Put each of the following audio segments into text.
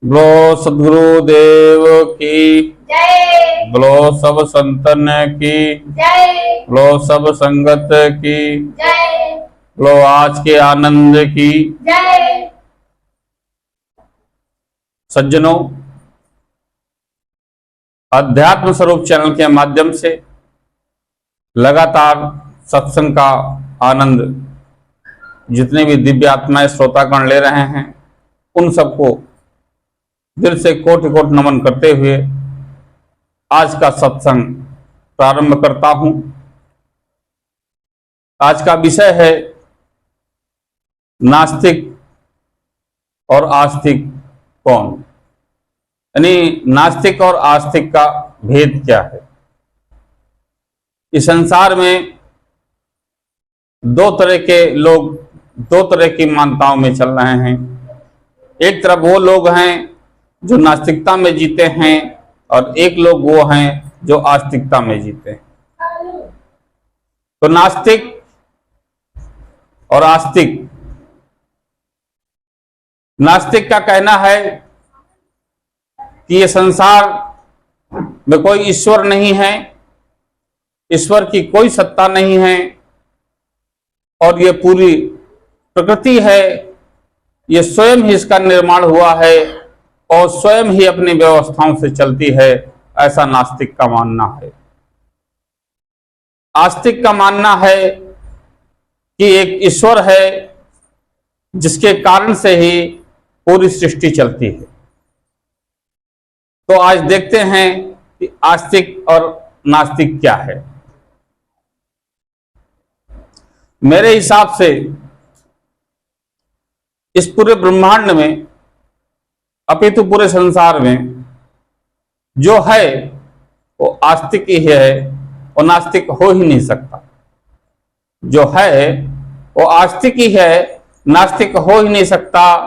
बोलो सद्गुरु देव की जय। बोलो सब संतन की जय। बोलो सब संगत की जय। बोलो आज के आनंद की जय। सज्जनों, अध्यात्म स्वरूप चैनल के माध्यम से लगातार सत्संग का आनंद जितने भी दिव्य आत्माएं श्रोतागण ले रहे हैं उन सबको दिल से कोटि कोटि नमन करते हुए आज का सत्संग प्रारंभ करता हूं। आज का विषय है नास्तिक और आस्तिक कौन, यानी नास्तिक और आस्तिक का भेद क्या है। इस संसार में दो तरह के लोग दो तरह की मान्यताओं में चल रहे हैं। एक तरफ वो लोग हैं जो नास्तिकता में जीते हैं और एक लोग वो हैं जो आस्तिकता में जीते हैं। तो नास्तिक और आस्तिक, नास्तिक का कहना है कि ये संसार में कोई ईश्वर नहीं है, ईश्वर की कोई सत्ता नहीं है और ये पूरी प्रकृति है, ये स्वयं ही इसका निर्माण हुआ है और स्वयं ही अपनी व्यवस्थाओं से चलती है। ऐसा नास्तिक का मानना है। आस्तिक का मानना है कि एक ईश्वर है जिसके कारण से ही पूरी सृष्टि चलती है। तो आज देखते हैं कि आस्तिक और नास्तिक क्या है। मेरे हिसाब से इस पूरे ब्रह्मांड में अपितु पूरे संसार में जो है वो आस्तिक ही है, वो नास्तिक हो ही नहीं सकता। जो है वो आस्तिक ही है, नास्तिक हो ही नहीं सकता,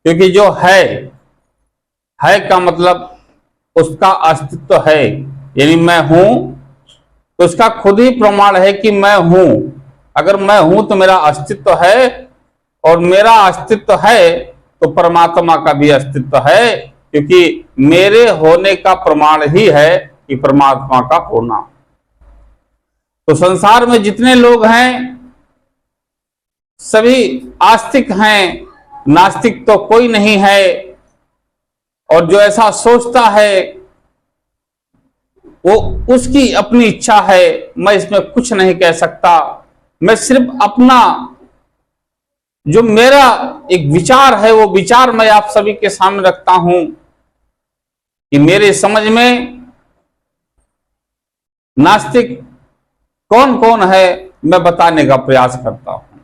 क्योंकि जो है का मतलब उसका अस्तित्व है, यानी मैं हूं तो उसका खुद ही प्रमाण है कि मैं हूं। अगर मैं हूं तो मेरा अस्तित्व है और मेरा अस्तित्व है तो परमात्मा का भी अस्तित्व है, क्योंकि मेरे होने का प्रमाण ही है कि परमात्मा का होना। तो संसार में जितने लोग हैं सभी आस्तिक हैं, नास्तिक तो कोई नहीं है। और जो ऐसा सोचता है वो उसकी अपनी इच्छा है, मैं इसमें कुछ नहीं कह सकता। मैं सिर्फ अपना जो मेरा एक विचार है वो विचार मैं आप सभी के सामने रखता हूं कि मेरे समझ में नास्तिक कौन कौन है मैं बताने का प्रयास करता हूं।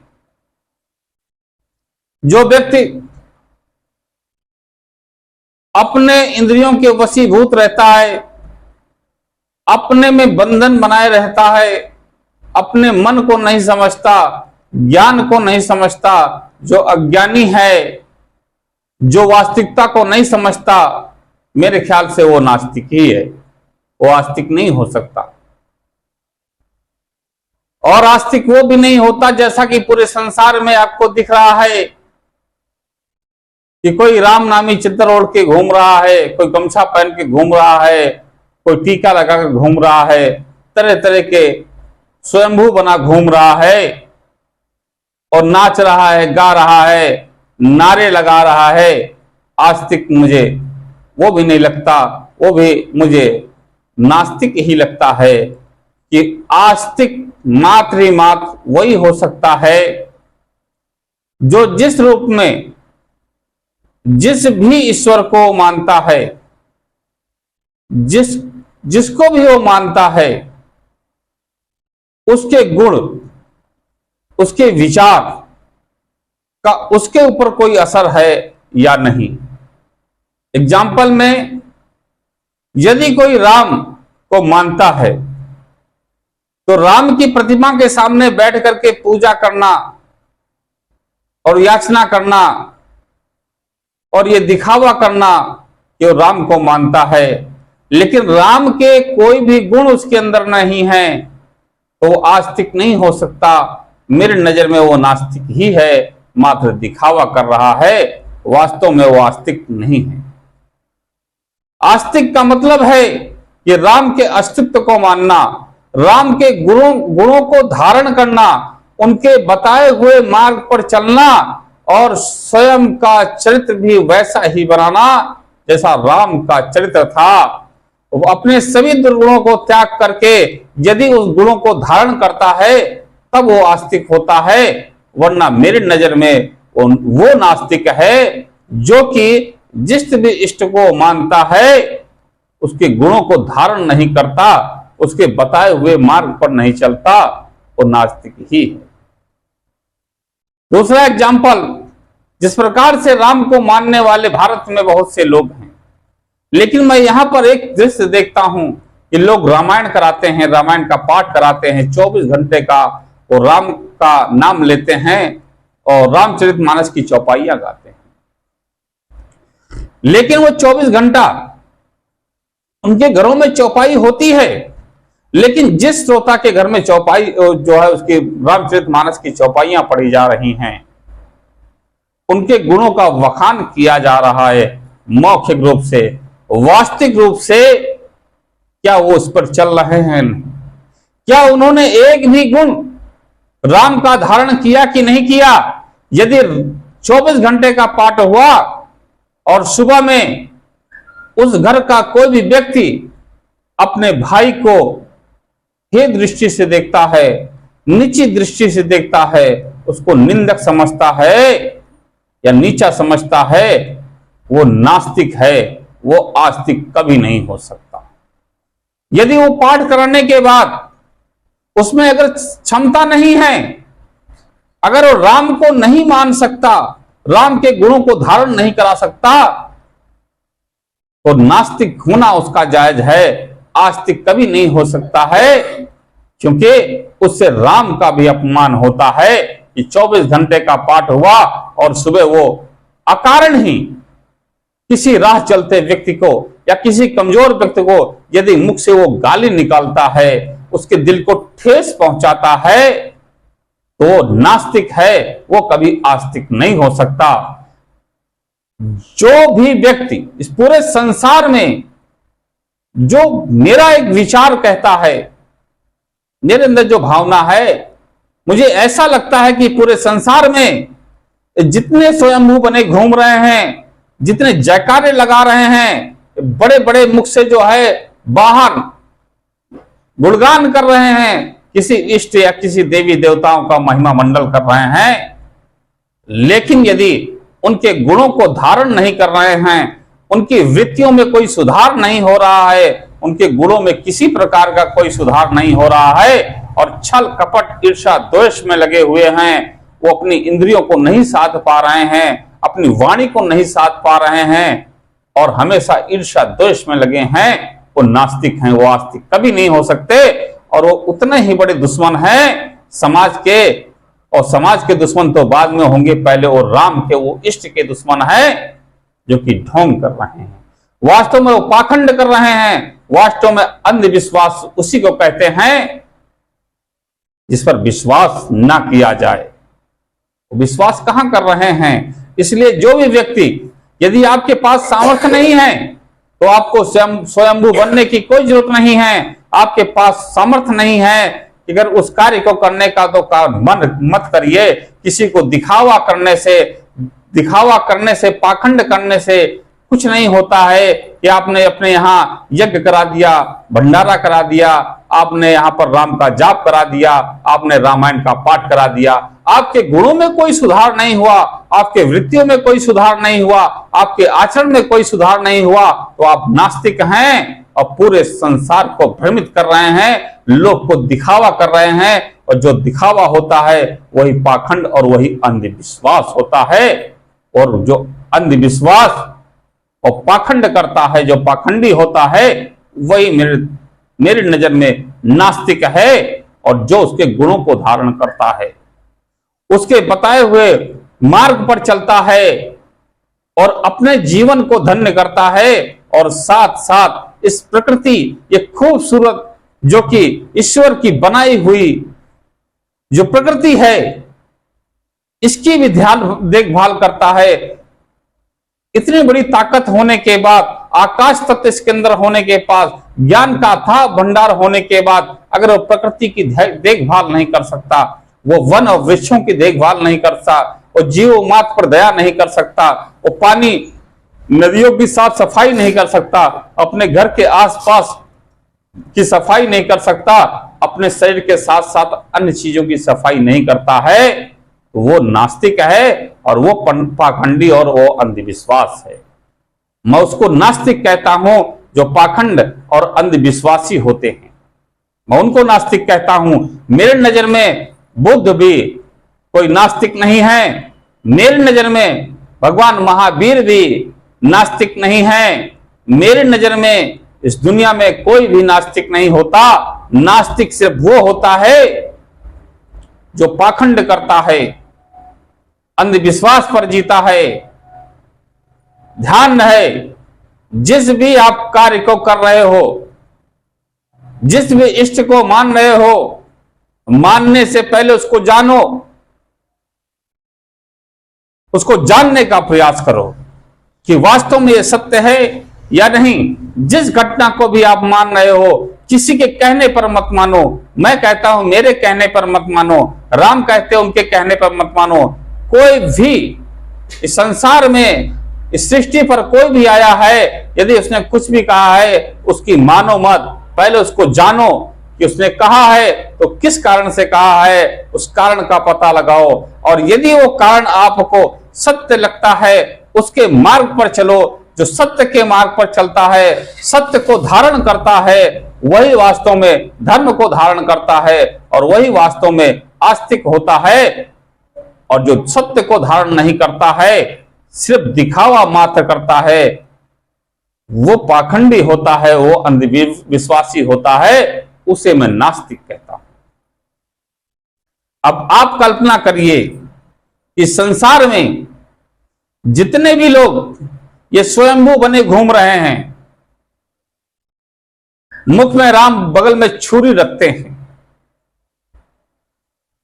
जो व्यक्ति अपने इंद्रियों के वशीभूत रहता है, अपने में बंधन बनाए रहता है, अपने मन को नहीं समझता, ज्ञान को नहीं समझता, जो अज्ञानी है, जो वास्तविकता को नहीं समझता, मेरे ख्याल से वो नास्तिक ही है, वो आस्तिक नहीं हो सकता। और आस्तिक वो भी नहीं होता जैसा कि पूरे संसार में आपको दिख रहा है कि कोई राम नामी चित्र ओढ़ के घूम रहा है, कोई गमछा पहन के घूम रहा है, कोई टीका लगाकर घूम रहा है, तरह तरह के स्वयंभू बना घूम रहा है और नाच रहा है, गा रहा है, नारे लगा रहा है। आस्तिक मुझे वो भी नहीं लगता, वो भी मुझे नास्तिक ही लगता है कि आस्तिक मात्र ही मात्र वही हो सकता है जो जिस रूप में जिस भी ईश्वर को मानता है, जिसको भी वो मानता है, उसके गुण, उसके विचार का उसके ऊपर कोई असर है या नहीं। एग्जाम्पल में यदि कोई राम को मानता है तो राम की प्रतिमा के सामने बैठ करके पूजा करना और याचना करना और ये दिखावा करना कि वो राम को मानता है, लेकिन राम के कोई भी गुण उसके अंदर नहीं है, तो वो आस्तिक नहीं हो सकता। मेरे नजर में वो नास्तिक ही है, मात्र दिखावा कर रहा है, वास्तव में वो आस्तिक नहीं है। आस्तिक का मतलब है कि राम के अस्तित्व को मानना, राम के गुणों को धारण करना, उनके बताए हुए मार्ग पर चलना और स्वयं का चरित्र भी वैसा ही बनाना जैसा राम का चरित्र था। वो अपने सभी दुर्गुणों को त्याग करके यदि उस गुणों को धारण करता है तब वो आस्तिक होता है, वरना मेरी नजर में वो नास्तिक है जो कि जिस भी इष्ट को मानता है उसके गुणों को धारण नहीं करता, उसके बताए हुए मार्ग पर नहीं चलता, वो नास्तिक ही है। दूसरा एग्जाम्पल, जिस प्रकार से राम को मानने वाले भारत में बहुत से लोग हैं, लेकिन मैं यहां पर एक दृश्य देखता हूं कि लोग रामायण कराते हैं, रामायण का पाठ कराते हैं, 24 घंटे का वो राम का नाम लेते हैं और रामचरितमानस की चौपाइयां गाते हैं। लेकिन वो 24 घंटा उनके घरों में चौपाई होती है, लेकिन जिस श्रोता के घर में चौपाई जो है उसकी रामचरितमानस की चौपाइयां पढ़ी जा रही हैं, उनके गुणों का वखान किया जा रहा है मौखिक रूप से, वास्तविक रूप से क्या वो उस पर चल रहे हैं? क्या उन्होंने एक भी गुण राम का धारण किया कि नहीं किया? यदि 24 घंटे का पाठ हुआ और सुबह में उस घर का कोई भी व्यक्ति अपने भाई को हे दृष्टि से देखता है, नीची दृष्टि से देखता है, उसको निंदक समझता है या नीचा समझता है, वो नास्तिक है, वो आस्तिक कभी नहीं हो सकता। यदि वो पाठ करने के बाद उसमें अगर क्षमता नहीं है, अगर वो राम को नहीं मान सकता, राम के गुणों को धारण नहीं करा सकता, तो नास्तिक होना उसका जायज है, आस्तिक कभी नहीं हो सकता है, क्योंकि उससे राम का भी अपमान होता है कि 24 घंटे का पाठ हुआ और सुबह वो अकारण ही किसी राह चलते व्यक्ति को या किसी कमजोर व्यक्ति को यदि मुख से वो गाली निकालता है, उसके दिल को ठेस पहुंचाता है, तो वो नास्तिक है, वो कभी आस्तिक नहीं हो सकता। जो भी व्यक्ति इस पूरे संसार में, जो मेरा एक विचार कहता है, मेरे अंदर जो भावना है, मुझे ऐसा लगता है कि पूरे संसार में जितने स्वयंभू बने घूम रहे हैं, जितने जयकारे लगा रहे हैं, बड़े बड़े मुख से जो है बाहर गुणगान कर रहे हैं, किसी इष्ट या किसी देवी देवताओं का महिमा मंडल कर रहे हैं, लेकिन यदि उनके गुणों को धारण नहीं कर रहे हैं, उनकी वृत्तियों में कोई सुधार नहीं हो रहा है, उनके गुणों में किसी प्रकार का कोई सुधार नहीं हो रहा है और छल कपट ईर्ष्या द्वेष में लगे हुए हैं, वो अपनी इंद्रियों को नहीं साध पा रहे हैं, अपनी वाणी को नहीं साध पा रहे हैं और हमेशा ईर्ष्या द्वेष में लगे हैं, वो नास्तिक हैं, वो आस्तिक कभी नहीं हो सकते। और वो उतने ही बड़े दुश्मन हैं समाज के, और समाज के दुश्मन तो बाद में होंगे, पहले वो राम के, वो इष्ट के दुश्मन हैं जो कि ढोंग कर रहे हैं, वास्तव में वो पाखंड कर रहे हैं। वास्तव में अंधविश्वास उसी को कहते हैं जिस पर विश्वास ना किया जाए। विश्वास कहां कर रहे हैं? इसलिए जो भी व्यक्ति, यदि आपके पास सामर्थ्य नहीं है तो आपको स्वयंभू बनने की कोई जरूरत नहीं है। आपके पास सामर्थ्य नहीं है, अगर उस कार्य को करने का तो मन मत करिए। किसी को दिखावा करने से पाखंड करने से कुछ नहीं होता है कि आपने अपने यहाँ यज्ञ करा दिया, भंडारा करा दिया, आपने यहाँ पर राम का जाप करा दिया, आपने रामायण का पाठ करा दिया, आपके गुणों में कोई सुधार नहीं हुआ, आपके वृत्तियों में कोई सुधार नहीं हुआ, आपके आचरण में कोई सुधार नहीं हुआ, तो आप नास्तिक हैं और पूरे संसार को भ्रमित कर रहे हैं, लोग को दिखावा कर रहे हैं, और जो दिखावा होता है वही पाखंड और वही अंधविश्वास होता है। और जो अंधविश्वास और पाखंड करता है, जो पाखंडी होता है, वही मेरी नजर में नास्तिक है। और जो उसके गुणों को धारण करता है, उसके बताए हुए मार्ग पर चलता है और अपने जीवन को धन्य करता है, और साथ साथ इस प्रकृति, ये खूबसूरत जो कि ईश्वर की बनाई हुई जो प्रकृति है, इसकी भी ध्यान देखभाल करता है। इतनी बड़ी ताकत होने के बाद आकाश तत्व इसके अंदर होने के पास, ज्ञान का था भंडार होने के बाद, अगर वो प्रकृति की देखभाल नहीं कर सकता, वो वन और वृक्षों की देखभाल नहीं कर सकता, वो जीव मात्र पर दया नहीं कर सकता, वो पानी नदियों की साफ सफाई नहीं कर सकता, अपने घर के आसपास की सफाई नहीं कर सकता, अपने शरीर के साथ साथ अन्य चीजों की सफाई नहीं करता है, वो नास्तिक है और वो पाखंडी और वो अंधविश्वास है। मैं उसको नास्तिक कहता हूं जो पाखंड और अंधविश्वासी होते हैं, मैं उनको नास्तिक कहता हूं। मेरे नजर में बुद्ध भी कोई नास्तिक नहीं है, मेरी नजर में भगवान महावीर भी नास्तिक नहीं है, मेरी नजर में इस दुनिया में कोई भी नास्तिक नहीं होता। नास्तिक सिर्फ वो होता है जो पाखंड करता है, अंधविश्वास पर जीता है। ध्यान रहे, जिस भी आप कार्य को कर रहे हो, जिस भी इष्ट को मान रहे हो, मानने से पहले उसको जानो, उसको जानने का प्रयास करो कि वास्तव में यह सत्य है या नहीं। जिस घटना को भी आप मान रहे हो, किसी के कहने पर मत मानो। मैं कहता हूं मेरे कहने पर मत मानो, राम कहते हैं उनके कहने पर मत मानो। कोई भी इस संसार में, इस सृष्टि पर कोई भी आया है, यदि उसने कुछ भी कहा है उसकी मानो मत, पहले उसको जानो कि उसने कहा है तो किस कारण से कहा है, उस कारण का पता लगाओ। और यदि वो कारण आपको सत्य लगता है, उसके मार्ग पर चलो। जो सत्य के मार्ग पर चलता है, सत्य को धारण करता है, वही वास्तव में धर्म को धारण करता है और वही वास्तव में आस्तिक होता है। और जो सत्य को धारण नहीं करता है, सिर्फ दिखावा मात्र करता है, वो पाखंडी होता है, वो अंधविश्वासी होता है, उसे मैं नास्तिक कहता हूं। अब आप कल्पना करिए, इस संसार में जितने भी लोग ये स्वयंभू बने घूम रहे हैं, मुख में राम, बगल में छुरी रखते हैं,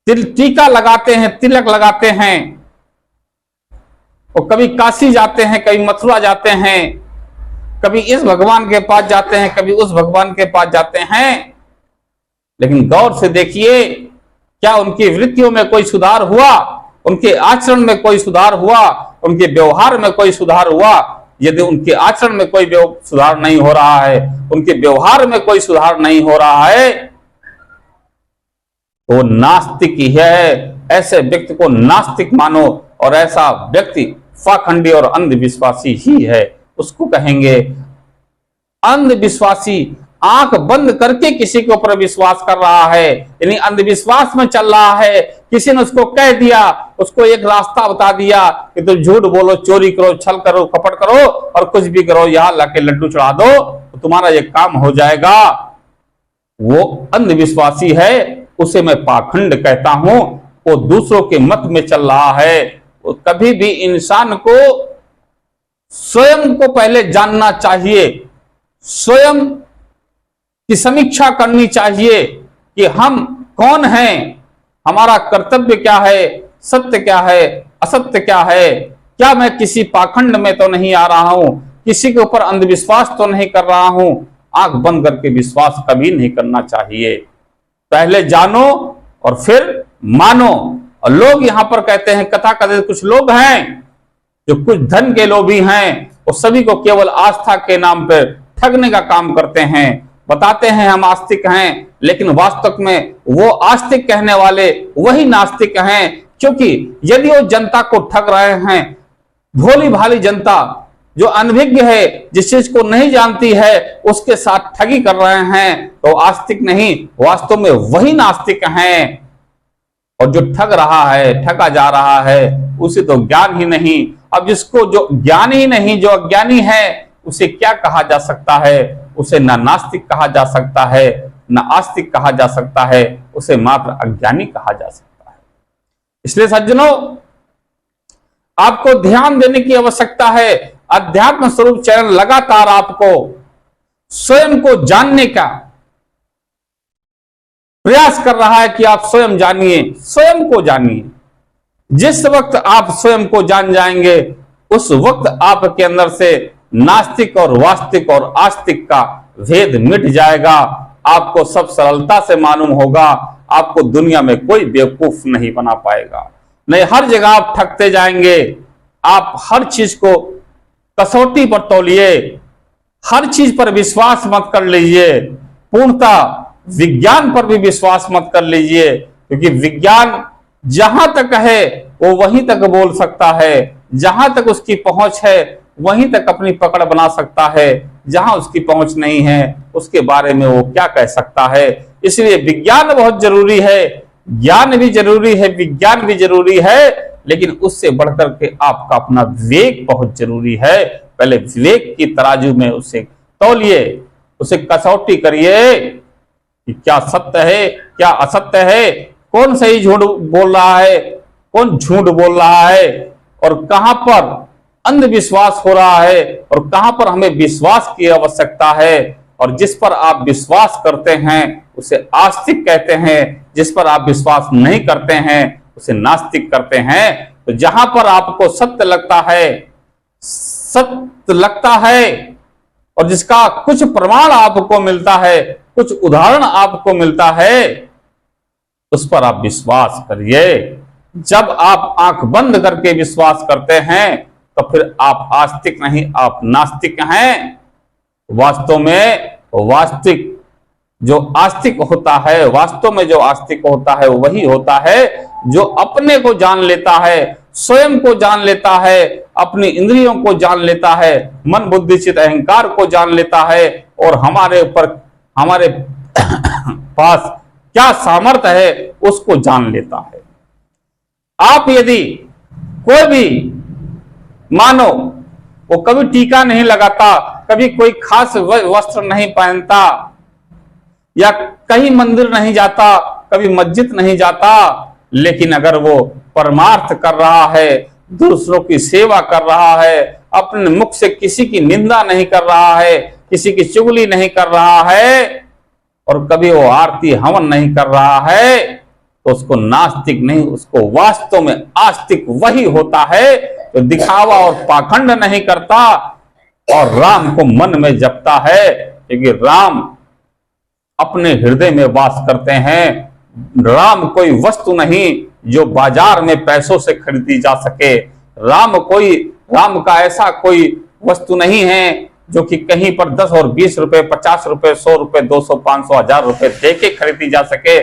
टीका लगाते हैं, तिलक लगाते हैं, और कभी काशी जाते हैं, कभी मथुरा जाते हैं, कभी इस भगवान के पास जाते हैं, कभी उस भगवान के पास जाते हैं। लेकिन गौर से देखिए, क्या उनकी वृत्तियों में कोई सुधार हुआ? उनके आचरण में कोई सुधार हुआ? उनके व्यवहार में कोई सुधार हुआ? यदि उनके आचरण में कोई सुधार नहीं हो रहा है, उनके व्यवहार में कोई सुधार नहीं हो रहा है, तो नास्तिक ही है। ऐसे व्यक्ति को नास्तिक मानो, और ऐसा व्यक्ति पाखंडी और अंधविश्वासी ही है। उसको कहेंगे अंधविश्वासी। आंख बंद करके किसी के ऊपर विश्वास कर रहा है, यानी अंधविश्वास में चल रहा है। किसी ने उसको कह दिया, उसको एक रास्ता बता दिया कि तुम झूठ बोलो, चोरी करो, छल करो, कपट करो और कुछ भी करो, यहां लाके लड्डू चढ़ा दो तो तुम्हारा ये काम हो जाएगा। वो अंधविश्वासी है, उसे मैं पाखंड कहता हूं। वो दूसरों के मत में चल रहा है। वो कभी भी इंसान को स्वयं को पहले जानना चाहिए, स्वयं की समीक्षा करनी चाहिए कि हम कौन हैं, हमारा कर्तव्य क्या है, सत्य क्या है, असत्य क्या है। क्या मैं किसी पाखंड में तो नहीं आ रहा हूं, किसी के ऊपर अंधविश्वास तो नहीं कर रहा हूं। आंख बंद करके विश्वास कभी नहीं करना चाहिए। पहले जानो और फिर मानो। और लोग यहां पर कहते हैं, कथा कथित कुछ लोग हैं जो कुछ धन के लोभी हैं, वो सभी को केवल आस्था के नाम पर ठगने का काम करते हैं। बताते हैं हम आस्तिक हैं, लेकिन वास्तव में वो आस्तिक कहने वाले वही नास्तिक हैं। क्योंकि यदि वो जनता को ठग रहे हैं, भोली भाली जनता जो अनभिज्ञ है, जिस चीज को नहीं जानती है, उसके साथ ठगी कर रहे हैं, तो आस्तिक नहीं, वास्तव में वही नास्तिक हैं। और जो ठग रहा है, ठगा जा रहा है, उसे तो ज्ञान ही नहीं। अब जिसको जो ज्ञान ही नहीं, जो अज्ञानी है, उसे क्या कहा जा सकता है? उसे ना नास्तिक कहा जा सकता है, ना आस्तिक कहा जा सकता है, उसे मात्र अज्ञानी कहा जा सकता है। इसलिए सज्जनों, आपको ध्यान देने की आवश्यकता है। अध्यात्म स्वरूप चैनल लगातार आपको स्वयं को जानने का प्रयास कर रहा है कि आप स्वयं जानिए, स्वयं को जानिए। जिस वक्त आप स्वयं को जान जाएंगे, उस वक्त आपके अंदर से नास्तिक और वास्तविक और आस्तिक का भेद मिट जाएगा। आपको सब सरलता से मालूम होगा। आपको दुनिया में कोई बेवकूफ नहीं बना पाएगा। नहीं, हर जगह आप ठगते जाएंगे। आप हर चीज को कसौटी पर तौलिए, हर चीज पर विश्वास मत कर लीजिए। पूर्णतः विज्ञान पर भी विश्वास मत कर लीजिए, क्योंकि विज्ञान जहां तक है वो वहीं तक बोल सकता है, जहां तक उसकी पहुंच है वहीं तक अपनी पकड़ बना सकता है। जहां उसकी पहुंच नहीं है उसके बारे में वो क्या कह सकता है। इसलिए विज्ञान बहुत जरूरी है, ज्ञान भी जरूरी है, विज्ञान भी जरूरी है, लेकिन उससे बढ़कर के आपका अपना विवेक बहुत जरूरी है। पहले विवेक की तराजू में उसे तौलिए, उसे कसौटी करिए कि क्या सत्य है क्या असत्य है, कौन सही झूठ बोल रहा है, कौन झूठ बोल रहा है, और कहां पर अंधविश्वास हो रहा है और कहां पर हमें विश्वास की आवश्यकता है। और जिस पर आप विश्वास करते हैं उसे आस्तिक कहते हैं, जिस पर आप विश्वास नहीं करते हैं उसे नास्तिक करते हैं। तो जहां पर आपको सत्य लगता है और जिसका कुछ प्रमाण आपको मिलता है, कुछ उदाहरण आपको मिलता है, उस पर आप विश्वास करिए। जब आप आंख बंद करके विश्वास करते हैं तो फिर आप आस्तिक नहीं, आप नास्तिक हैं। वास्तव में वास्तविक जो आस्तिक होता है, वास्तव में जो आस्तिक होता है वही होता है जो अपने को जान लेता है, स्वयं को जान लेता है, अपनी इंद्रियों को जान लेता है, मन बुद्धि चित्त अहंकार को जान लेता है, और हमारे पास क्या सामर्थ्य है उसको जान लेता है। आप यदि कोई भी मानो वो कभी टीका नहीं लगाता, कभी कोई खास वस्त्र नहीं पहनता, या कहीं मंदिर नहीं जाता, कभी मस्जिद नहीं जाता, लेकिन अगर वो परमार्थ कर रहा है, दूसरों की सेवा कर रहा है, अपने मुख से किसी की निंदा नहीं कर रहा है, किसी की चुगली नहीं कर रहा है, और कभी वो आरती हवन नहीं कर रहा है, तो उसको नास्तिक नहीं, उसको वास्तव में आस्तिक वही होता है जो दिखावा और पाखंड नहीं करता और राम को मन में जपता है। क्योंकि राम अपने हृदय में वास करते हैं। राम कोई वस्तु नहीं जो बाजार में पैसों से खरीदी जा सके। राम का ऐसा कोई वस्तु नहीं है जो कि कहीं पर 10 और 20 रुपए, 50 रुपए, 100 रुपए, 200, 500, 1000 रुपए दे के खरीदी जा सके।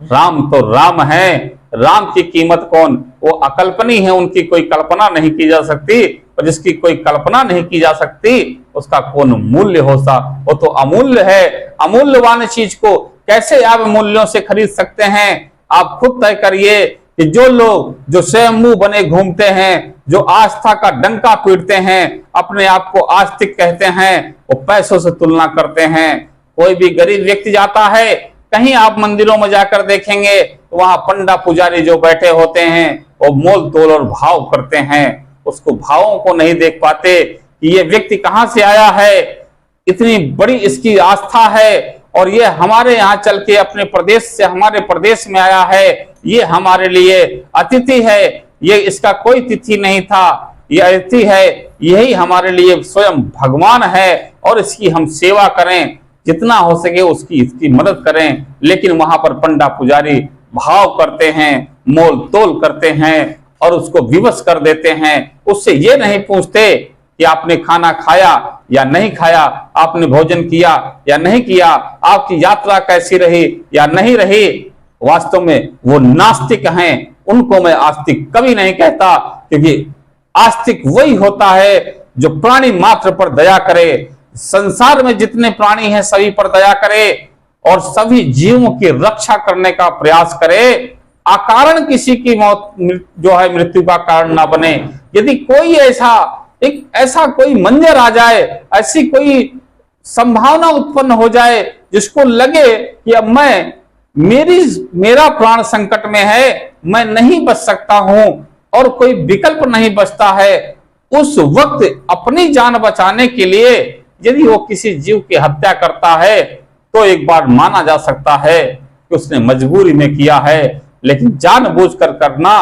राम तो राम है। राम की कीमत कौन, वो अकल्पनीय है, उनकी कोई कल्पना नहीं की जा सकती, और जिसकी कोई कल्पना नहीं की जा सकती उसका कौन मूल्य होता, वो तो अमूल्य है। अमूल्यवान चीज को कैसे आप मूल्यों से खरीद सकते हैं? आप खुद तय करिए कि जो लोग जो स्वयं बने घूमते हैं, जो आस्था का डंका पीटते हैं, अपने आप को आस्तिक कहते हैं, वो पैसों से तुलना करते हैं। कोई भी गरीब व्यक्ति जाता है, कहीं आप मंदिरों में जाकर देखेंगे तो वहां पंडा पुजारी जो बैठे होते हैं वो मोल तोल और भाव करते हैं। उसको भावों को नहीं देख पाते कि ये व्यक्ति कहां से आया है, इतनी बड़ी इसकी आस्था है, और ये हमारे यहाँ चल के अपने प्रदेश से हमारे प्रदेश में आया है, ये हमारे लिए अतिथि है, ये इसका कोई तिथि नहीं था, ये अतिथि है, यही हमारे लिए स्वयं भगवान है, और इसकी हम सेवा करें, जितना हो सके इसकी मदद करें। लेकिन वहां पर पंडा पुजारी भाव करते हैं, मोल तोल करते हैं और उसको विवश कर देते हैं। उससे ये नहीं पूछते कि आपने खाना खाया या नहीं खाया, आपने भोजन किया या नहीं किया, आपकी यात्रा कैसी रही या नहीं रही। वास्तव में वो नास्तिक हैं, उनको मैं आस्तिक कभी नहीं कहता, क्योंकि आस्तिक वही होता है जो प्राणी मात्र पर दया करे, संसार में जितने प्राणी हैं सभी पर दया करे और सभी जीवों की रक्षा करने का प्रयास करे। अकारण किसी की मौत जो है मृत्यु का कारण ना बने। यदि कोई ऐसा कोई मंजर आ जाए, ऐसी कोई संभावना उत्पन्न हो जाए जिसको लगे कि अब मेरा प्राण संकट में है, मैं नहीं बच सकता हूं और कोई विकल्प नहीं बचता है, उस वक्त अपनी जान बचाने के लिए यदि वो किसी जीव की हत्या करता है तो एक बार माना जा सकता है कि उसने मजबूरी में किया है। लेकिन जानबूझकर करना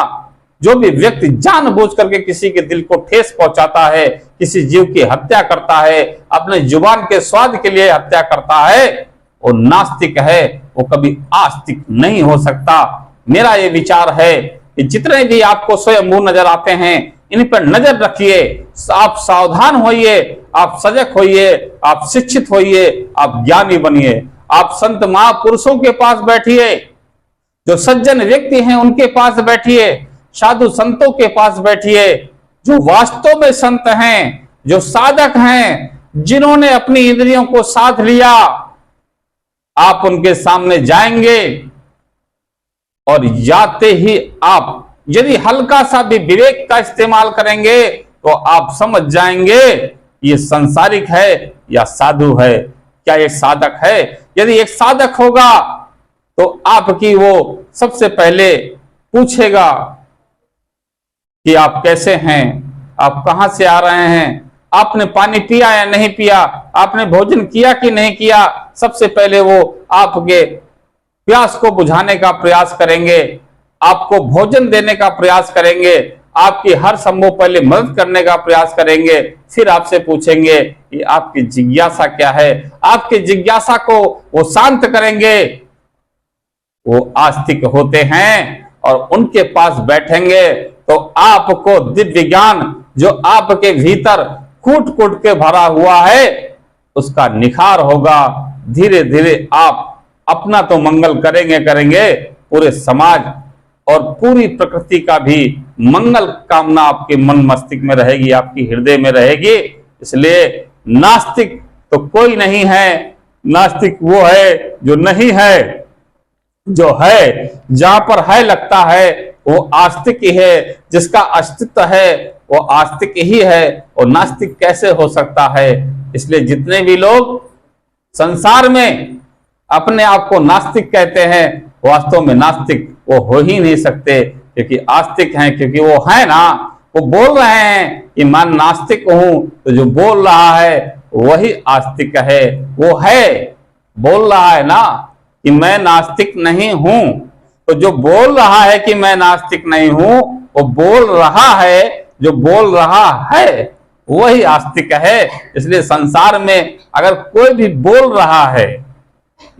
जो भी व्यक्ति जानबूझ करके किसी के दिल को ठेस पहुंचाता है, किसी जीव की हत्या करता है, अपने जुबान के स्वाद के लिए हत्या करता है, वो नास्तिक है, वो कभी आस्तिक नहीं हो सकता। मेरा ये विचार है कि जितने भी आपको स्वयंभू नजर आते हैं, इन पर नजर रखिए, आप सावधान होइए, आप सजग होइए, आप शिक्षित होइए, आप ज्ञानी बनिए, आप संत महापुरुषों के पास बैठिए, जो सज्जन व्यक्ति हैं उनके पास बैठिए, साधु संतों के पास बैठिए, जो वास्तव में संत हैं, जो साधक हैं, जिन्होंने अपनी इंद्रियों को साध लिया, आप उनके सामने जाएंगे और जाते ही आप यदि हल्का सा भी विवेक का इस्तेमाल करेंगे तो आप समझ जाएंगे ये संसारिक है या साधु है, क्या ये साधक है। यदि एक साधक होगा तो आपकी वो सबसे पहले पूछेगा कि आप कैसे हैं, आप कहां से आ रहे हैं, आपने पानी पिया या नहीं पिया, आपने भोजन किया कि नहीं किया। सबसे पहले वो आपके प्यास को बुझाने का प्रयास करेंगे, आपको भोजन देने का प्रयास करेंगे, आपकी हर संभव पहले मदद करने का प्रयास करेंगे, फिर आपसे पूछेंगे कि आपकी जिज्ञासा क्या है। आपकी जिज्ञासा को वो शांत करेंगे, वो आस्तिक होते हैं, और उनके पास बैठेंगे तो आपको दिव्य ज्ञान जो आपके भीतर कूट कूट के भरा हुआ है उसका निखार होगा। धीरे धीरे आप अपना तो मंगल करेंगे, पूरे समाज और पूरी प्रकृति का भी मंगल कामना आपके मन मस्तिष्क में रहेगी, आपकी हृदय में रहेगी। इसलिए नास्तिक तो कोई नहीं है, नास्तिक वो है जो नहीं है, जो है जहां पर है लगता है वो आस्तिक ही है, जिसका अस्तित्व है वो आस्तिक ही है, और नास्तिक कैसे हो सकता है। इसलिए जितने भी लोग संसार में अपने आप को नास्तिक कहते हैं, वास्तव में नास्तिक वो हो ही नहीं सकते, क्योंकि आस्तिक हैं, क्योंकि वो है ना, वो बोल रहे हैं कि मैं नास्तिक हूं, तो जो बोल रहा है वही आस्तिक है। वो है बोल रहा है ना कि मैं नास्तिक नहीं हूं, तो जो बोल रहा है कि मैं नास्तिक नहीं हूं, वो बोल रहा है, जो बोल रहा है वही आस्तिक है। इसलिए संसार में अगर कोई भी बोल रहा है,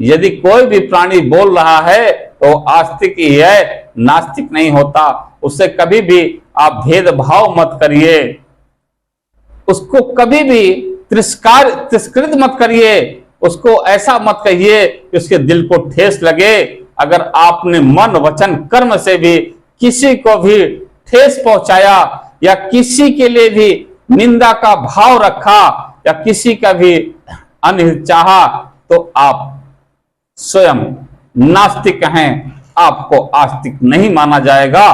यदि कोई भी प्राणी बोल रहा है तो आस्तिक ही है, नास्तिक नहीं होता। उससे कभी भी आप भेदभाव मत करिए, उसको कभी भी तिरस्कृत मत करिए, उसको ऐसा मत कहिए कि उसके दिल को ठेस लगे। अगर आपने मन वचन कर्म से भी किसी को भी ठेस पहुंचाया, या किसी के लिए भी निंदा का भाव रखा, या किसी का भी अनहित चाहा, तो आप स्वयं नास्तिक हैं, आपको आस्तिक नहीं माना जाएगा।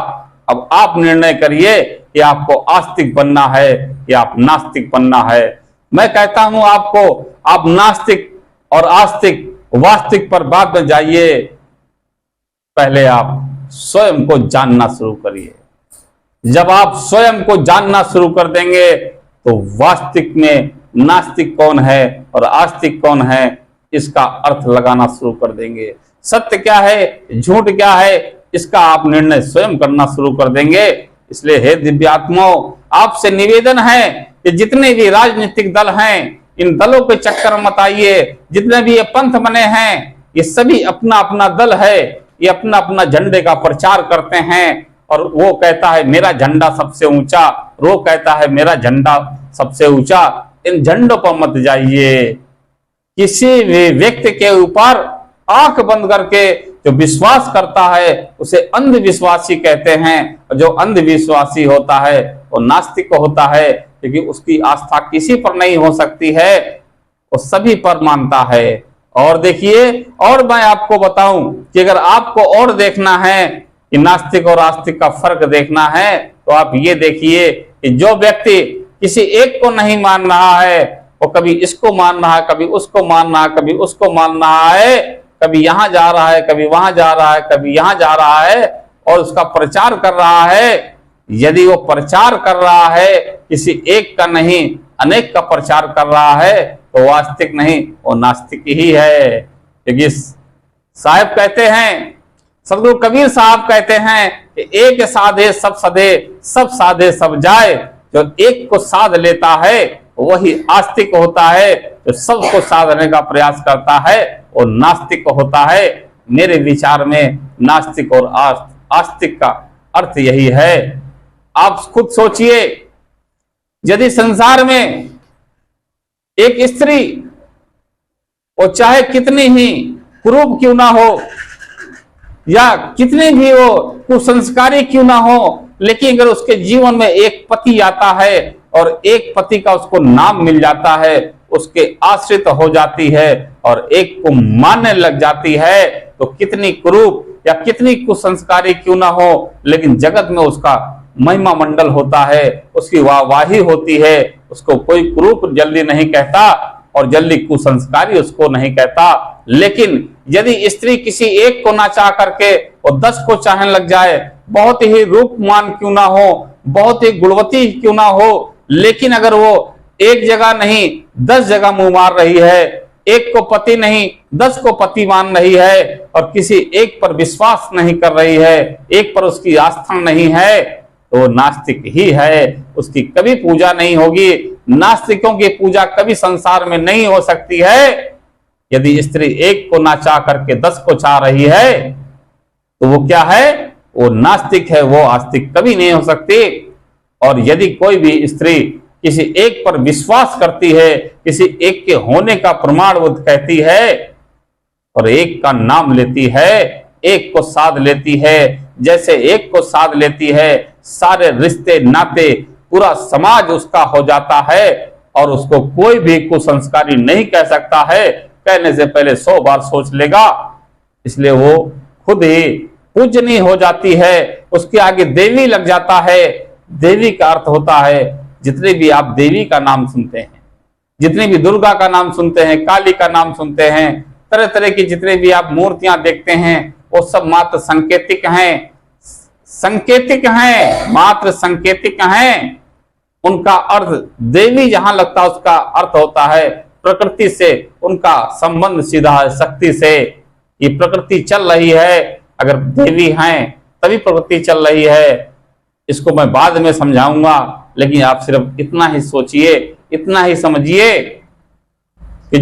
अब आप निर्णय करिए कि आपको आस्तिक बनना है या आप नास्तिक बनना है। मैं कहता हूं आपको, आप नास्तिक और आस्तिक वास्तविक पर बाद में जाइए, पहले आप स्वयं को जानना शुरू करिए। जब आप स्वयं को जानना शुरू कर देंगे तो वास्तविक में नास्तिक कौन है और आस्तिक कौन है इसका अर्थ लगाना शुरू कर देंगे। सत्य क्या है, झूठ क्या है, इसका आप निर्णय स्वयं करना शुरू कर देंगे। इसलिए हे दिव्यात्माओं, आपसे निवेदन है कि जितने भी राजनीतिक दल हैं, इन दलों के चक्कर मत आइए। जितने भी ये पंथ बने हैं, ये सभी अपना अपना दल है, ये अपना अपना झंडे का प्रचार करते हैं, और वो कहता है मेरा झंडा सबसे ऊंचा, वो कहता है मेरा झंडा सबसे ऊंचा। इन झंडों पर मत जाइए। किसी भी व्यक्ति के ऊपर आंख बंद करके जो विश्वास करता है उसे अंधविश्वासी कहते हैं, और जो अंधविश्वासी होता है वो नास्तिक होता है, क्योंकि उसकी आस्था किसी पर नहीं हो सकती है, वो सभी पर मानता है। और देखिए, और मैं आपको बताऊं कि अगर आपको और देखना है कि नास्तिक और आस्तिक का फर्क देखना है, तो आप ये देखिए कि जो व्यक्ति किसी एक को नहीं मान रहा है, वो कभी इसको मान रहा है, कभी उसको मान रहा है, कभी उसको मान रहा है, कभी यहां जा रहा है, कभी वहां जा रहा है, कभी यहां जा रहा है, और उसका प्रचार कर रहा है। यदि वो प्रचार कर रहा है किसी एक का नहीं, अनेक का प्रचार कर रहा है, तो वास्तविक नहीं, वो नास्तिक ही है। क्योंकि साहब कहते हैं सदगुरु कबीर साहब कहते हैं कि एक साधे सब सधे, सब साधे सब जाए। जो एक को साध लेता है वही आस्तिक होता है, जो सबको साधने का प्रयास करता है वो नास्तिक होता है। मेरे विचार में नास्तिक और आस्तिक का अर्थ यही है। आप खुद सोचिए, यदि संसार में एक स्त्री वो चाहे कितनी ही कुरूप क्यों ना हो या कितनी भी वो कुसंस्कारी क्यों ना हो, लेकिन अगर उसके जीवन में एक पति आता है और एक पति का उसको नाम मिल जाता है, उसके आश्रित हो जाती है और एक को मानने लग जाती है, तो कितनी कुरूप या कितनी कुसंस्कारी क्यों ना हो, लेकिन जगत में उसका महिमा मंडल होता है, उसकी वाहवाही होती है। उसको कोई कुरूप जल्दी नहीं कहता और जल्दी कुसंस्कारी उसको नहीं कहता। लेकिन यदि स्त्री किसी एक को ना चाह करके और 10 को चाहने लग जाए, बहुत ही रूपमान क्यों ना हो, बहुत ही गुणवती क्यों ना हो, लेकिन अगर वो एक जगह नहीं 10 जगह मुंह मार रही है, एक को पति नहीं 10 को पति मान रही है और किसी एक पर विश्वास नहीं कर रही है, एक पर उसकी आस्था नहीं है, तो वो नास्तिक ही है। उसकी कभी पूजा नहीं होगी। नास्तिकों की पूजा कभी संसार में नहीं हो सकती है। यदि स्त्री एक को ना चाह करके 10 को चाह रही है तो वो क्या है? वो नास्तिक है, वो आस्तिक कभी नहीं हो सकती। और यदि कोई भी स्त्री किसी एक पर विश्वास करती है, किसी एक के होने का प्रमाण वो कहती है और एक का नाम लेती है, एक को साध लेती है, जैसे एक को साध लेती है सारे रिश्ते नाते पूरा समाज उसका हो जाता है और उसको कोई भी कुसंस्कारी नहीं कह सकता है। कहने से पहले 100 बार सोच लेगा। इसलिए वो खुद ही पूजनीय हो जाती है, उसके आगे देवी लग जाता है। देवी का अर्थ होता है, जितने भी आप देवी का नाम सुनते हैं, जितनी भी दुर्गा का नाम सुनते हैं, काली का नाम सुनते हैं, तरह तरह की जितने भी आप मूर्तियां देखते हैं, वो सब मात्र संकेतिक हैं, संकेतिक हैं, मात्र संकेतिक हैं। उनका अर्थ देवी जहां लगता है उसका अर्थ होता है प्रकृति से उनका संबंध सीधा है, शक्ति से। ये प्रकृति चल रही है, अगर देवी हैं तभी प्रकृति चल रही है। इसको मैं बाद में समझाऊंगा, लेकिन आप सिर्फ इतना ही सोचिए, इतना ही समझिए कि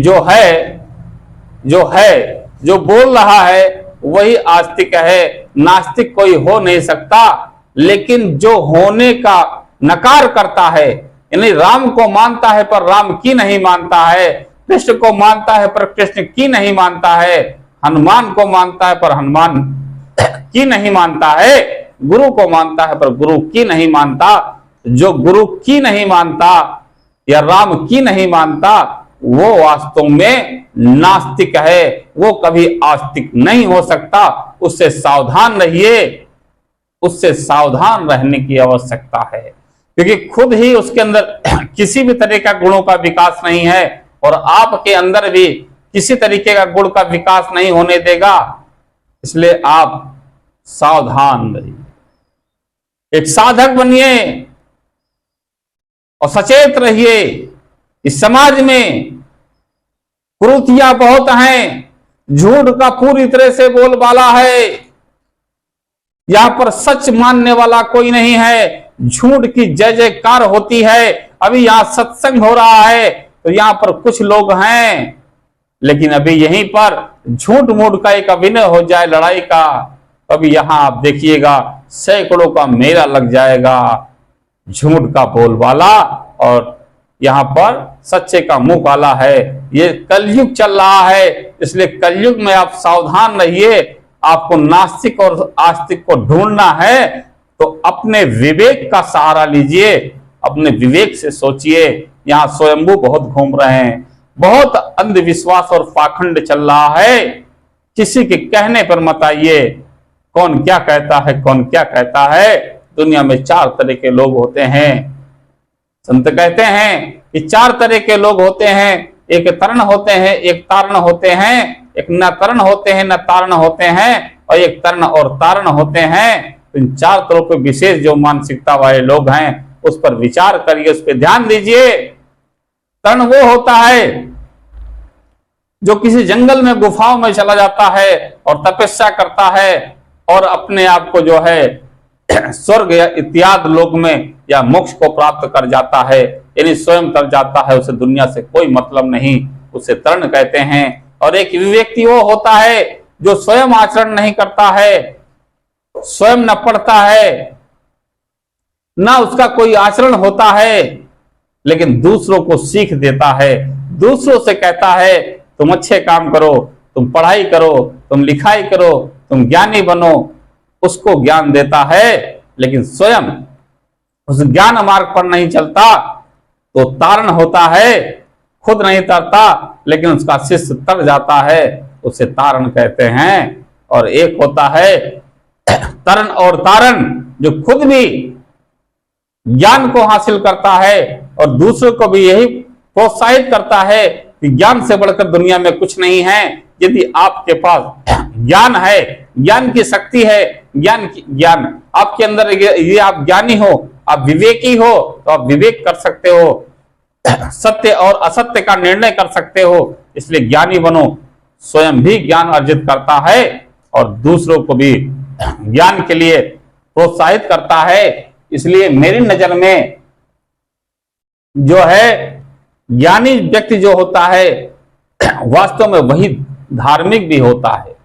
जो बोल रहा है वही आस्तिक है, नास्तिक कोई हो नहीं सकता। लेकिन जो होने का नकार करता है, यानी राम को मानता है पर राम की नहीं मानता है, कृष्ण को मानता है पर कृष्ण की नहीं मानता है, हनुमान को मानता है पर हनुमान की नहीं मानता है, गुरु को मानता है पर गुरु की नहीं मानता। जो गुरु की नहीं मानता या राम की नहीं मानता वो वास्तव में नास्तिक है, वो कभी आस्तिक नहीं हो सकता। उससे सावधान रहिए, उससे सावधान रहने की आवश्यकता है, क्योंकि खुद ही उसके अंदर किसी भी तरह का गुणों का विकास नहीं है और आपके अंदर भी किसी तरीके का गुण का विकास नहीं होने देगा। इसलिए आप सावधान रहिए, एक साधक बनिए और सचेत रहिए। इस समाज में कुरीतियां बहुत हैं, झूठ का पूरी तरह से बोलबाला है, यहां पर सच मानने वाला कोई नहीं है, झूठ की जय जयकार होती है। अभी यहां सत्संग हो रहा है तो यहां पर कुछ लोग हैं, लेकिन अभी यहीं पर झूठ मूठ का एक अभिनय हो जाए लड़ाई का, अभी यहां आप देखिएगा सैकड़ों का मेला लग जाएगा झूठ का बोलबाला, और यहां पर सच्चे का मुंह काला है। ये कलयुग चल रहा है, इसलिए कलयुग में आप सावधान रहिए। आपको नास्तिक और आस्तिक को ढूंढना है तो अपने विवेक का सहारा लीजिए, अपने विवेक से सोचिए। यहाँ स्वयंभू बहुत घूम रहे हैं, बहुत अंधविश्वास और पाखंड चल रहा है। किसी के कहने पर मत आइए, कौन क्या कहता है, कौन क्या कहता है। दुनिया में 4 तरह के लोग होते हैं। संत कहते हैं कि 4 तरह के लोग होते हैं, एक तरण होते हैं, एक तारण होते हैं, एक न तरण होते हैं न तारण होते हैं, और एक तरण और तारण होते हैं। तो इन 4 तरह के विशेष जो मानसिकता वाले लोग हैं उस पर विचार करिए, उस पर ध्यान दीजिए। तरण वो होता है जो किसी जंगल में गुफाओं में चला जाता है और तपस्या करता है और अपने आप को जो है स्वर्ग या इत्यादि लोक में या मोक्ष को प्राप्त कर जाता है, यानी स्वयं कर जाता है, उसे दुनिया से कोई मतलब नहीं, उसे तरण कहते हैं। और एक व्यक्ति वो होता है जो स्वयं आचरण नहीं करता है, स्वयं न पढ़ता है, ना उसका कोई आचरण होता है, लेकिन दूसरों को सीख देता है, दूसरों से कहता है तुम अच्छे काम करो, तुम पढ़ाई करो, तुम लिखाई करो, तुम ज्ञानी बनो, उसको ज्ञान देता है, लेकिन स्वयं उस ज्ञान मार्ग पर नहीं चलता तो तारण होता है, खुद नहीं तरता लेकिन उसका शिष्य तर जाता है, उसे तारण कहते हैं। और एक होता है तरण और तारण, जो खुद भी ज्ञान को हासिल करता है और दूसरों को भी यही प्रोत्साहित करता है कि ज्ञान से बढ़कर दुनिया में कुछ नहीं है। यदि आपके पास ज्ञान है, ज्ञान की शक्ति है, ज्ञान आपके अंदर, ये आप ज्ञानी हो, आप विवेकी हो, तो आप विवेक कर सकते हो, सत्य और असत्य का निर्णय कर सकते हो, इसलिए ज्ञानी बनो। स्वयं भी ज्ञान अर्जित करता है और दूसरों को भी ज्ञान के लिए प्रोत्साहित करता है। इसलिए मेरी नजर में जो है ज्ञानी व्यक्ति जो होता है वास्तव में वही धार्मिक भी होता है,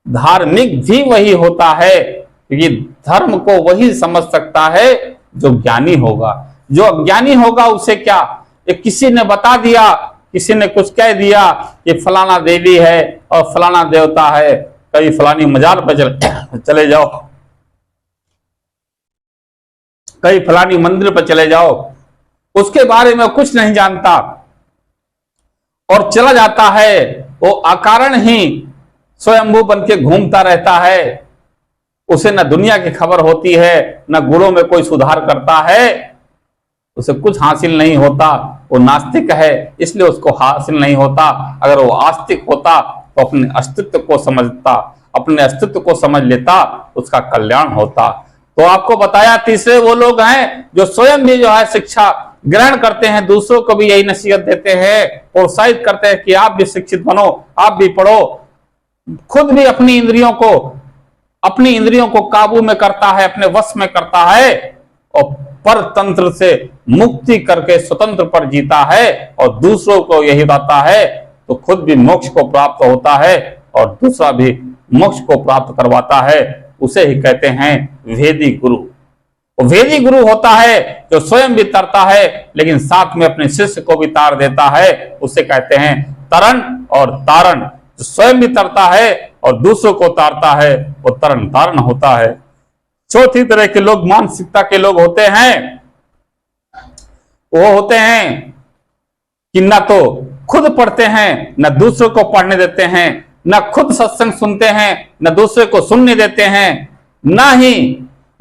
धार्मिक भी वही होता है, क्योंकि धर्म को वही समझ सकता है जो ज्ञानी होगा। जो अज्ञानी होगा उसे क्या, किसी ने बता दिया, किसी ने कुछ कह दिया कि फलाना देवी है और फलाना देवता है, कभी फलानी मजार पर चले जाओ, कहीं फलानी मंदिर पर चले जाओ, उसके बारे में कुछ नहीं जानता और चला जाता है, वो अकारण ही स्वयंभू बन के घूमता रहता है, उसे न दुनिया की खबर होती है, न गुणों में कोई सुधार करता है, उसे कुछ हासिल नहीं होता, वो नास्तिक है इसलिए उसको हासिल नहीं होता। अगर वो आस्तिक होता तो अपने अस्तित्व को समझता, अपने अस्तित्व को समझ लेता, उसका कल्याण होता। तो आपको बताया तीसरे वो लोग हैं जो स्वयं भी जो है शिक्षा ग्रहण करते हैं, दूसरों को भी यही नसीहत देते हैं, प्रोत्साहित करते हैं कि आप भी शिक्षित बनो, आप भी पढ़ो, खुद भी अपनी इंद्रियों को काबू में करता है, अपने वश में करता है और परतंत्र से मुक्ति करके स्वतंत्र पर जीता है और दूसरों को यही बताता है, तो खुद भी मोक्ष को प्राप्त होता है और दूसरा भी मोक्ष को प्राप्त करवाता है। उसे ही कहते हैं वेदी गुरु। वेदी गुरु होता है जो स्वयं भी तरता है लेकिन साथ में अपने शिष्य को भी तार देता है, उसे कहते हैं तरण और तारण। जो स्वयं भी तरता है और दूसरों को तारता है वो तरण तारण होता है। चौथी तरह के लोग मानसिकता के लोग होते हैं, वो होते हैं कि न तो खुद पढ़ते हैं न दूसरों को पढ़ने देते हैं, न खुद सत्संग सुनते हैं न दूसरे को सुनने देते हैं, न ही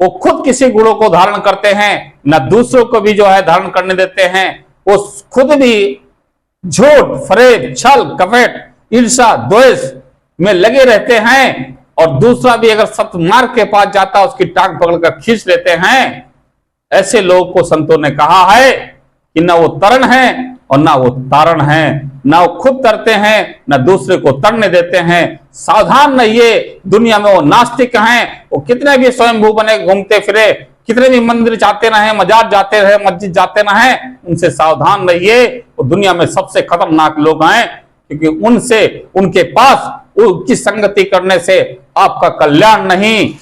वो खुद किसी गुणों को धारण करते हैं न दूसरों को भी जो है धारण करने देते हैं। वो खुद भी झूठ, फरेब, छल, कपट, ईर्ष्या, द्वेष में लगे रहते हैं और दूसरा भी अगर सत्मार्ग के पास जाता है उसकी टांग पकड़कर खींच लेते हैं। ऐसे लोगों को संतों ने कहा है कि ना वो तरण है और ना वो तारण है, ना वो खुद तरते हैं ना दूसरे को तरने देते हैं। सावधान रहिए, दुनिया में वो नास्तिक हैं, वो कितने भी स्वयंभू बने घूमते फिरे, कितने भी मंदिर जाते रहे, मजार जाते रहे, मस्जिद जाते रहे, उनसे सावधान रहिए। वो दुनिया में सबसे खतरनाक लोग हैं, क्योंकि उनसे, उनके पास उनकी संगति करने से आपका कल्याण नहीं,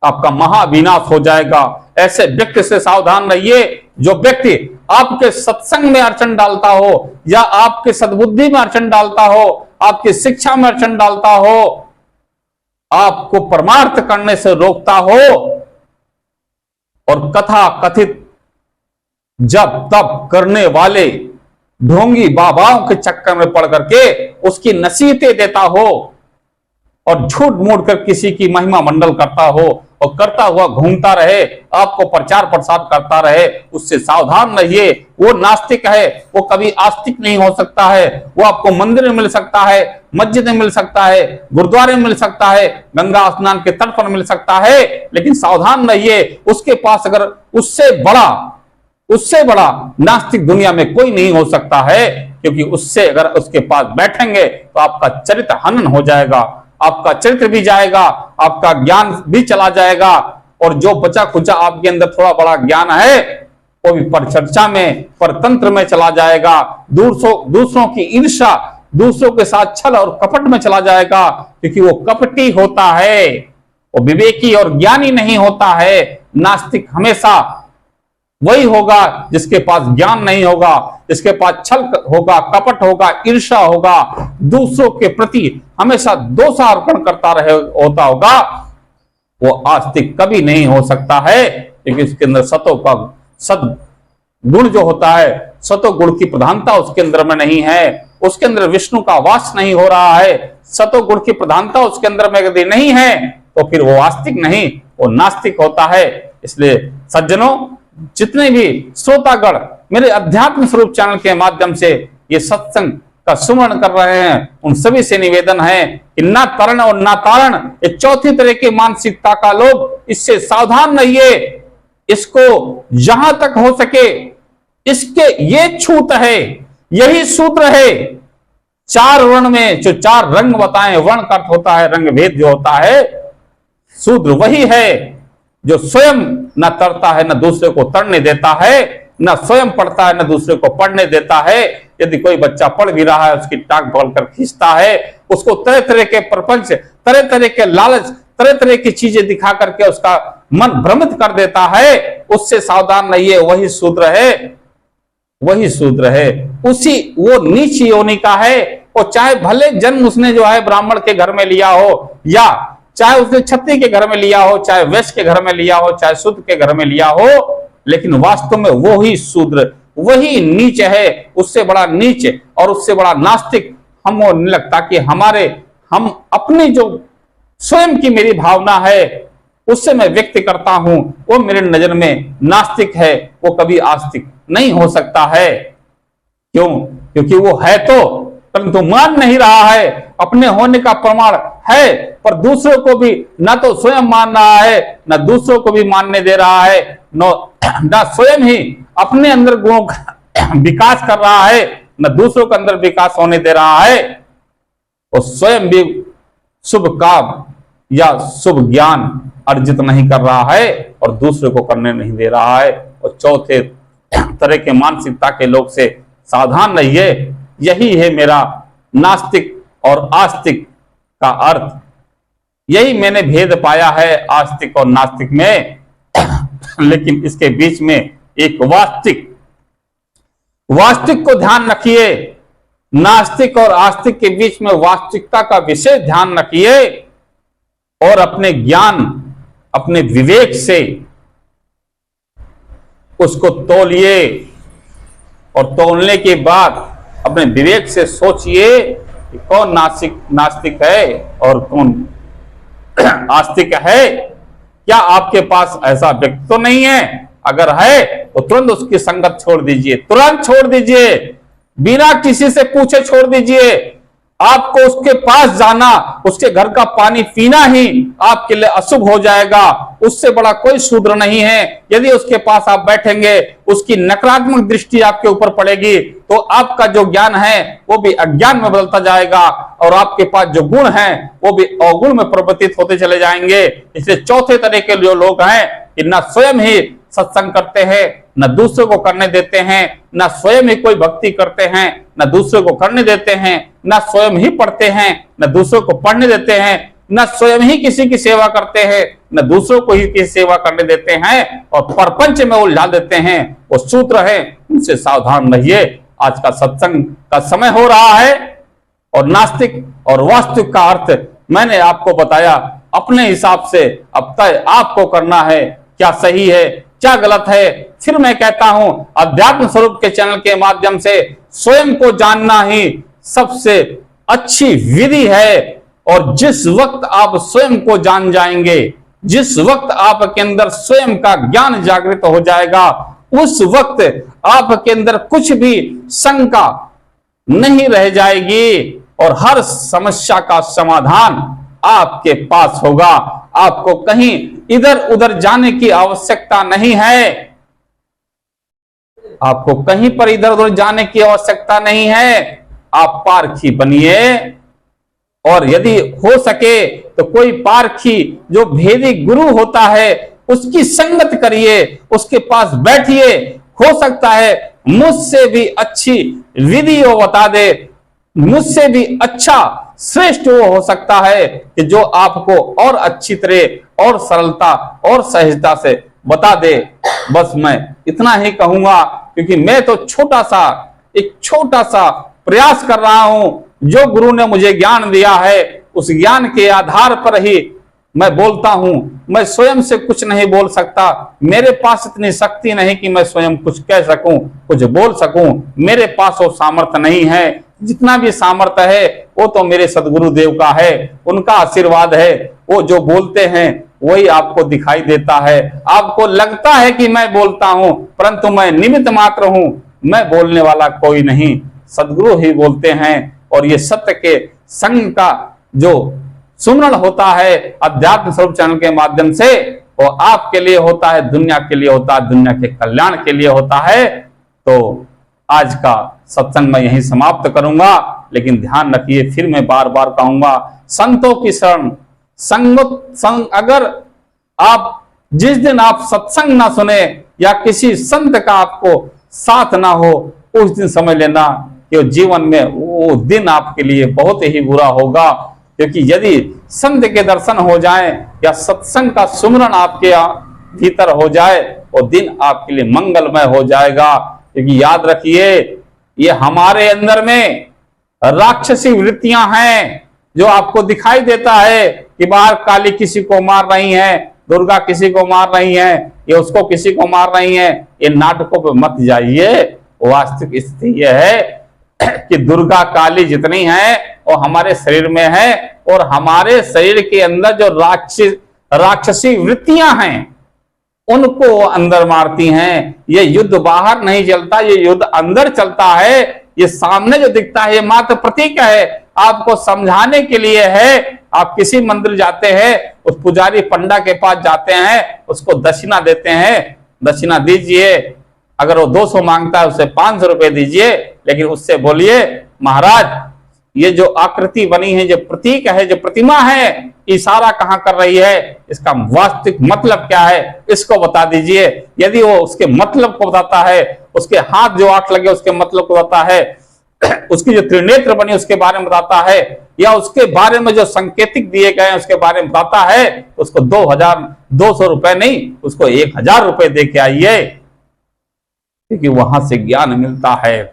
आपका महाविनाश हो जाएगा। ऐसे व्यक्ति से सावधान रहिए। जो व्यक्ति आपके सत्संग में अड़चन डालता हो या आपके सद्बुद्धि में अड़चन डालता हो, आपकी शिक्षा में अड़चन डालता हो, आपको परमार्थ करने से रोकता हो और कथा कथित जब तब करने वाले ढोंगी बाबाओं के चक्कर में पड़ करके उसकी नसीहतें देता हो और झूठ मूठ कर किसी की महिमा मंडल करता हो और करता हुआ घूमता रहे, आपको प्रचार प्रसार करता रहे, उससे सावधान रहिए। वो नास्तिक है, वो कभी आस्तिक नहीं हो सकता है। वो आपको मंदिर में मिल सकता है, मस्जिद में मिल सकता है, गुरुद्वारे में मिल सकता है, गंगा स्नान के तट पर मिल सकता है, लेकिन सावधान रहिए, उसके पास अगर उससे बड़ा नास्तिक दुनिया में कोई नहीं हो सकता है, क्योंकि उससे अगर उसके पास बैठेंगे तो आपका चरित्र हनन हो जाएगा, आपका चरित्र भी जाएगा, आपका ज्ञान भी चला जाएगा, और जो बचा खुचा आपके अंदर थोड़ा बड़ा ज्ञान है वो भी परचर्चा में, परतंत्र में चला जाएगा, दूसरों की ईर्ष्या, दूसरों के साथ छल और कपट में चला जाएगा, क्योंकि वो कपटी होता है, वो विवेकी और ज्ञानी नहीं होता है। नास्तिक हमेशा वही होगा जिसके पास ज्ञान नहीं होगा, जिसके पास छल होगा, कपट होगा, ईर्ष्या होगा, दूसरों के प्रति हमेशा दोषारोपण करता रहे होता होगा, वो आस्तिक कभी नहीं हो सकता है, क्योंकि उसके अंदर सत गुण जो होता है, सतो गुण की प्रधानता उसके अंदर में नहीं है, उसके अंदर विष्णु का वास नहीं हो रहा है, सतो गुण की प्रधानता उसके अंदर में यदि नहीं है तो फिर वो आस्तिक नहीं, वो नास्तिक होता है। इसलिए सज्जनों, जितने भी श्रोतागण मेरे अध्यात्म स्वरूप चैनल के माध्यम से ये सत्संग का सुमरण कर रहे हैं, उन सभी से निवेदन है कि ना तरण और ना तारण, ये चौथी तरह की मानसिकता का लोग, इससे सावधान रहिए। इसको जहां तक हो सके, इसके ये छूत है, यही सूत्र है। चार वर्ण में जो चार रंग बताए, वर्ण का अर्थ होता है रंग भेद जो होता है, शूद्र वही है जो स्वयं न तरता है न दूसरे को तरने देता है, न स्वयं पढ़ता है न दूसरे को पढ़ने देता है। यदि कोई बच्चा पढ़ भी रहा है, उसकी टांग पकड़कर खींचता है, उसको तरह तरह के प्रपंच, तरह तरह के लालच, तरह तरह की चीजें दिखा करके उसका मन भ्रमित कर देता है, उससे सावधान रहिए। वही शूद्र है, वही शूद्र है, उसी वो नीच योनि का है। और चाहे भले जन्म उसने जो है ब्राह्मण के घर में लिया हो, या चाहे उसने क्षत्रिय के घर में लिया हो, चाहे वैश्य के घर में लिया हो, चाहे शूद्र के घर में लिया हो, लेकिन वास्तव में वो ही शूद्र, वही नीच है। उससे बड़ा नीच और उससे बड़ा नास्तिक हमको नहीं लगता कि हम अपनी जो स्वयं की मेरी भावना है उससे मैं व्यक्त करता हूं, वो मेरे नजर में नास्तिक है, वो कभी आस्तिक नहीं हो सकता है। क्यों? क्योंकि वो है तो, परंतु मान नहीं रहा है। अपने होने का प्रमाण है, पर दूसरों को भी ना तो स्वयं मान रहा है, ना दूसरों को भी मानने दे रहा है, ना स्वयं ही अपने अंदर गुणों का विकास कर रहा है, ना दूसरों के अंदर विकास होने दे रहा है। और स्वयं भी शुभ काम या शुभ ज्ञान अर्जित नहीं कर रहा है और दूसरे को करने नहीं दे रहा है। और चौथे तरह के मानसिकता के लोग से सावधान रहिए। यही है मेरा नास्तिक और आस्तिक का अर्थ, यही मैंने भेद पाया है आस्तिक और नास्तिक में। लेकिन इसके बीच में एक वास्तविक को ध्यान रखिए। नास्तिक और आस्तिक के बीच में वास्तविकता का विशेष ध्यान रखिए, और अपने ज्ञान, अपने विवेक से उसको तौलिए, और तौलने के बाद अपने विवेक से सोचिए कि कौन नास्तिक है और कौन आस्तिक है। क्या आपके पास ऐसा व्यक्ति तो नहीं है? अगर है तो तुरंत उसकी संगत छोड़ दीजिए, तुरंत छोड़ दीजिए, बिना किसी से पूछे छोड़ दीजिए। आपको उसके पास जाना, उसके घर का पानी पीना ही आपके लिए अशुभ हो जाएगा। उससे बड़ा कोई शूद्र नहीं है। यदि उसके पास आप बैठेंगे, उसकी नकारात्मक दृष्टि आपके ऊपर पड़ेगी, तो आपका जो ज्ञान है वो भी अज्ञान में बदलता जाएगा, और आपके पास जो गुण है वो भी अवगुण में परिवर्तित होते चले जाएंगे। इसलिए चौथे तरह के जो लोग हैं कि न स्वयं ही सत्संग करते हैं, न दूसरे को करने देते हैं, न स्वयं ही कोई भक्ति करते हैं, न दूसरे को करने देते हैं, न स्वयं ही पढ़ते हैं, न दूसरों को पढ़ने देते हैं, न स्वयं ही किसी की सेवा करते हैं, न दूसरों को ही की सेवा करने देते हैं, और परपंच में उलझा देते हैं। वो सूत्र है, उनसे सावधान रहिए। आज का सत्संग का समय हो रहा है, और नास्तिक और वास्तविक का अर्थ मैंने आपको बताया। अपने हिसाब से अब तय आपको करना है, क्या सही है क्या गलत है। फिर मैं कहता हूं, अध्यात्म स्वरूप के चैनल के माध्यम से स्वयं को जानना ही सबसे अच्छी विधि है। और जिस वक्त आप स्वयं को जान जाएंगे, जिस वक्त आपके अंदर स्वयं का ज्ञान जागृत हो जाएगा, उस वक्त आपके अंदर कुछ भी शंका नहीं रह जाएगी, और हर समस्या का समाधान आपके पास होगा। आपको कहीं इधर उधर जाने की आवश्यकता नहीं है, आपको कहीं पर इधर उधर जाने की आवश्यकता नहीं है। आप पारखी बनिए, और यदि हो सके तो कोई पारखी जो भेदी गुरु होता है उसकी संगत करिए, उसके पास बैठिए। हो सकता है मुझसे भी अच्छी विधि वो बता दे, मुझसे भी अच्छा श्रेष्ठ वो हो सकता है कि जो आपको और अच्छी तरह और सरलता और सहजता से बता दे। बस मैं इतना ही कहूंगा, क्योंकि मैं तो एक छोटा सा प्रयास कर रहा हूं। जो गुरु ने मुझे ज्ञान दिया है उस ज्ञान के आधार पर ही मैं बोलता हूं। मैं स्वयं से कुछ नहीं बोल सकता, मेरे पास इतनी शक्ति नहीं कि मैं स्वयं कुछ कह सकूं, कुछ बोल सकूं। मेरे पास वो सामर्थ्य नहीं है। जितना भी सामर्थ्य है वो तो मेरे सदगुरु देव का है, उनका आशीर्वाद है। वो जो बोलते हैं वही आपको दिखाई देता है। आपको लगता है कि मैं बोलता हूं, परंतु मैं निमित्त मात्र हूं, मैं बोलने वाला कोई नहीं, सदगुरु ही बोलते हैं। और ये सत्य के संग का जो सुमरण होता है अध्यात्म स्वरूप चैनल के माध्यम से, वो आपके लिए होता है, दुनिया के लिए होता है, दुनिया के कल्याण के लिए होता है। तो आज का सत्संग मैं यहीं समाप्त करूंगा, लेकिन ध्यान रखिए, फिर मैं बार बार कहूंगा, संतों की शरण संग। अगर आप जिस दिन आप सत्संग ना सुने या किसी संत का आपको साथ ना हो, उस दिन समझ लेना कि जीवन में वो दिन आपके लिए बहुत ही बुरा होगा। क्योंकि यदि संत के दर्शन हो जाए या सत्संग का सुमरण आपके भीतर हो जाए, वो दिन आपके लिए मंगलमय हो जाएगा। क्योंकि याद रखिए, ये हमारे अंदर में राक्षसी वृत्तियां हैं। जो आपको दिखाई देता है कि बाहर काली किसी को मार रही है, दुर्गा किसी को मार रही है, ये उसको किसी को मार रही है, ये नाटकों पे मत जाइए। वास्तविक स्थिति यह है कि दुर्गा काली जितनी है वो हमारे शरीर में है, और हमारे शरीर के अंदर जो राक्षसी वृत्तियां हैं उनको अंदर मारती हैं। ये युद्ध बाहर नहीं चलता, ये युद्ध अंदर चलता है। ये सामने जो दिखता है ये मात्र प्रतीक है, आपको समझाने के लिए है। आप किसी मंदिर जाते हैं, उस पुजारी पंडा के पास जाते हैं, उसको दक्षिणा देते हैं, दक्षिणा दीजिए। अगर वो 200 मांगता है उसे 500 रुपए दीजिए, लेकिन उससे बोलिए, महाराज ये जो आकृति बनी है, जो प्रतीक है, जो प्रतिमा है, इशारा कहां कर रही है, इसका वास्तविक मतलब क्या है, इसको बता दीजिए। यदि वो उसके मतलब को बताता है, उसके हाथ जो 8 लगे उसके मतलब को बताता है, उसकी जो त्रिनेत्र बनी उसके बारे में बताता है, या उसके बारे में जो संकेतिक दिए गए हैं उसके बारे में बताता है, उसको 2,200 रुपए नहीं, उसको 1,000 रुपए दे के आइए, क्योंकि वहां से ज्ञान मिलता है।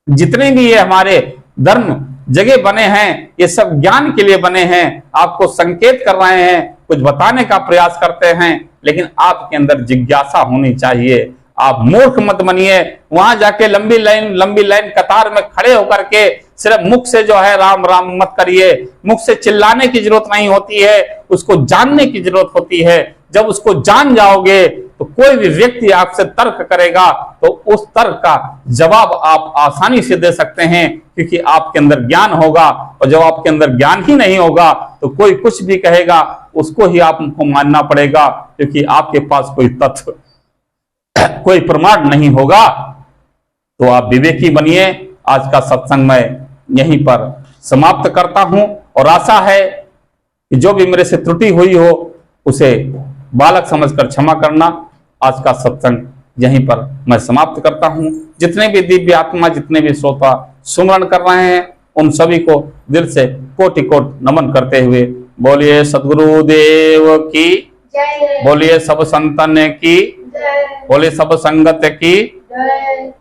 जितने भी ये हमारे धर्म जगह बने हैं, ये सब ज्ञान के लिए बने हैं। आपको संकेत कर रहे हैं, कुछ बताने का प्रयास करते हैं, लेकिन आपके अंदर जिज्ञासा होनी चाहिए। आप मूर्ख मत बनिए। वहां जाके लंबी लाइन कतार में खड़े होकर के सिर्फ मुख से जो है राम राम मत करिए। मुख से चिल्लाने की जरूरत नहीं होती है, उसको जानने की जरूरत होती है। जब उसको जान जाओगे तो कोई भी व्यक्ति आपसे तर्क करेगा तो उस तर्क का जवाब आप आसानी से दे सकते हैं, क्योंकि आपके अंदर ज्ञान होगा। और जब आपके अंदर ज्ञान ही नहीं होगा तो कोई कुछ भी कहेगा उसको ही आपको मानना पड़ेगा, क्योंकि आपके पास कोई तथ्य, कोई प्रमाण नहीं होगा। तो आप विवेकी बनिए। आज का सत्संग मैं यहीं पर समाप्त करता हूं, और आशा है कि जो भी मेरे से त्रुटि हुई हो उसे बालक समझकर क्षमा करना। आज का सत्संग यहीं पर मैं समाप्त करता हूं। जितने भी दिव्य आत्मा, जितने भी श्रोता सुमरण कर रहे हैं, उन सभी को दिल से कोटि कोटि नमन करते हुए बोलिए सद्गुरु देव की जय। बोलिए सब संतन की, जय। बोलिए सब संगत की। जय।